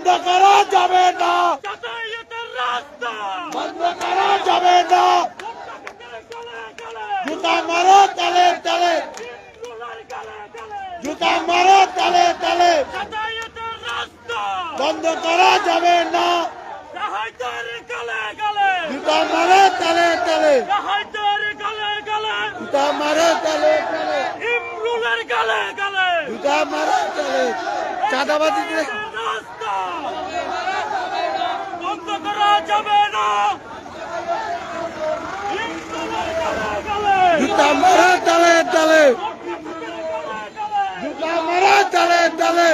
বন্ধ করা যাবে না, যাতায়াতের রাস্তা বন্ধ করা যাবে না। জুতা মারো তালে তালে, জুতা মারো তালে তালে, যাতায়াতের রাস্তা বন্ধ করা যাবে না। হায়দার গালে গালে জুতা মারো তালে তালে, হায়দার গালে গালে জুতা মারো তালে তালে, ইমরুলের গালে গালে জুতা মারো তালে। চাঁদাবাজি রাস্তা বন্ধ করা যাবে না। ইমরুলের গালে গালে জুতা মারো তালে তালে, গালে গালে জুতা মারো তালে তালে।